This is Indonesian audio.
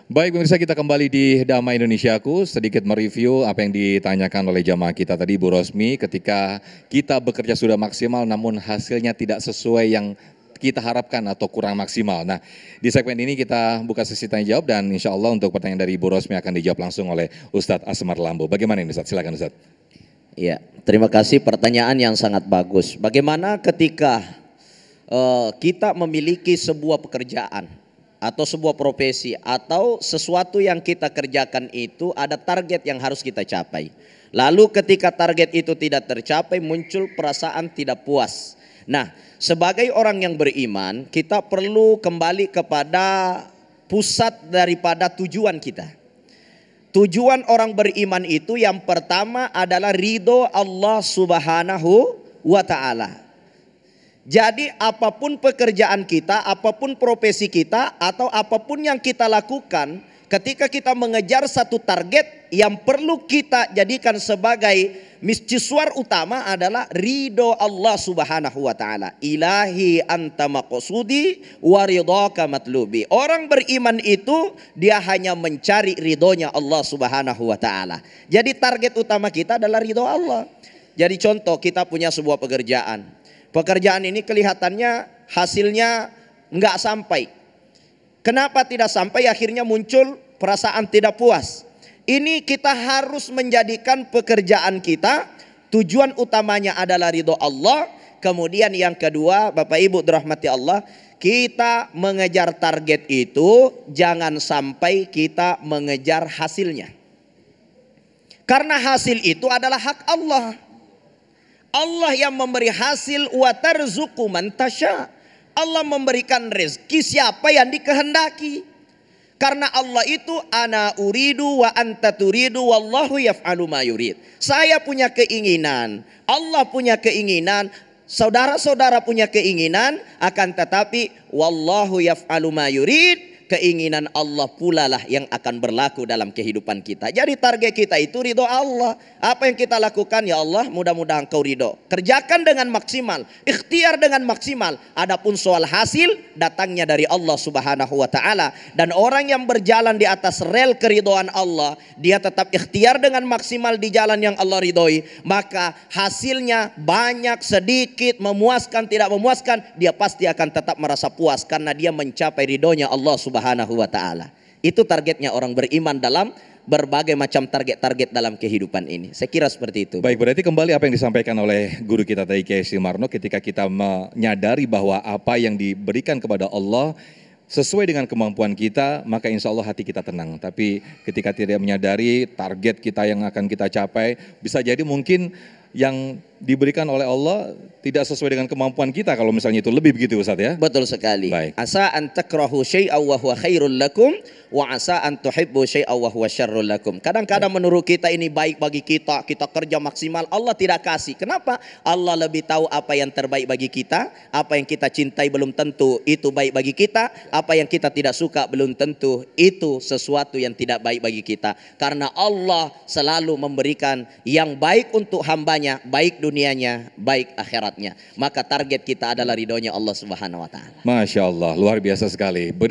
Baik pemirsa, kita kembali di Damai Indonesiaku, sedikit mereview apa yang ditanyakan oleh jamaah kita tadi Bu Rosmi. Ketika kita bekerja sudah maksimal namun hasilnya tidak sesuai yang kita harapkan atau kurang maksimal. Nah, di segmen ini kita buka sesi tanya jawab dan insya Allah untuk pertanyaan dari Bu Rosmi akan dijawab langsung oleh Ustadz Asmar Lambo. Bagaimana ini Ustadz? Silakan Ustadz. Ya, terima kasih, pertanyaan yang sangat bagus. Bagaimana ketika kita memiliki sebuah pekerjaan atau sebuah profesi atau sesuatu yang kita kerjakan itu ada target yang harus kita capai. Lalu ketika target itu tidak tercapai muncul perasaan tidak puas. Nah, sebagai orang yang beriman kita perlu kembali kepada pusat daripada tujuan kita. Tujuan orang beriman itu yang pertama adalah ridho Allah Subhanahu wa ta'ala. Jadi apapun pekerjaan kita, apapun profesi kita, atau apapun yang kita lakukan, ketika kita mengejar satu target yang perlu kita jadikan sebagai mercusuar utama adalah ridho Allah Subhanahu wa ta'ala. Ilahi anta maqsudi wa ridhaka matlubi. Orang beriman itu dia hanya mencari ridhonya Allah Subhanahu wa ta'ala. Jadi target utama kita adalah ridho Allah. Jadi contoh, kita punya sebuah pekerjaan. Pekerjaan ini kelihatannya hasilnya nggak sampai. Kenapa tidak sampai? Akhirnya muncul perasaan tidak puas. Ini kita harus menjadikan pekerjaan kita tujuan utamanya adalah ridho Allah. Kemudian yang kedua, Bapak Ibu dirahmati Allah, kita mengejar target itu jangan sampai kita mengejar hasilnya. Karena hasil itu adalah hak Allah. Allah yang memberi hasil, wa tarzuqu man tasya. Allah memberikan rezeki siapa yang dikehendaki. Karena Allah itu ana uridu wa anta turidu wallahu yaf'alu ma yurid. Saya punya keinginan, Allah punya keinginan, saudara-saudara punya keinginan, akan tetapi wallahu yaf'alu ma yurid. Keinginan Allah pula lah yang akan berlaku dalam kehidupan kita. Jadi target kita itu ridho Allah. Apa yang kita lakukan, ya Allah mudah-mudahan Kau ridho. Kerjakan dengan maksimal, ikhtiar dengan maksimal. Adapun soal hasil datangnya dari Allah Subhanahu wa ta'ala. Dan orang yang berjalan di atas rel keridhoan Allah, dia tetap ikhtiar dengan maksimal di jalan yang Allah ridhoi. Maka hasilnya banyak, sedikit, memuaskan, tidak memuaskan, dia pasti akan tetap merasa puas karena dia mencapai ridhonya Allah Subhanahu wa ta'ala. Itu targetnya orang beriman dalam berbagai macam target-target dalam kehidupan ini. Saya kira seperti itu. Baik, berarti kembali apa yang disampaikan oleh guru kita tadi Kiai Simarno, ketika kita menyadari bahwa apa yang diberikan kepada Allah sesuai dengan kemampuan kita, maka insya Allah hati kita tenang. Tapi ketika tidak menyadari target kita yang akan kita capai, bisa jadi mungkin yang diberikan oleh Allah tidak sesuai dengan kemampuan kita, kalau misalnya itu lebih, begitu Ustaz ya? Betul sekali. Baik. Asa an takrahu syai'aw wa huwa khairul lakum wa asa an tuhibbu syai'aw wa huwa syarrul lakum. Kadang-kadang menurut kita ini baik bagi kita, kita kerja maksimal, Allah tidak kasih. Kenapa? Allah lebih tahu apa yang terbaik bagi kita, apa yang kita cintai belum tentu itu baik bagi kita, apa yang kita tidak suka belum tentu itu sesuatu yang tidak baik bagi kita. Karena Allah selalu memberikan yang baik untuk hambanya, baik dunianya, baik akhiratnya. Maka target kita adalah ridhonya Allah Subhanahu wa ta'ala. Masya Allah, luar biasa sekali.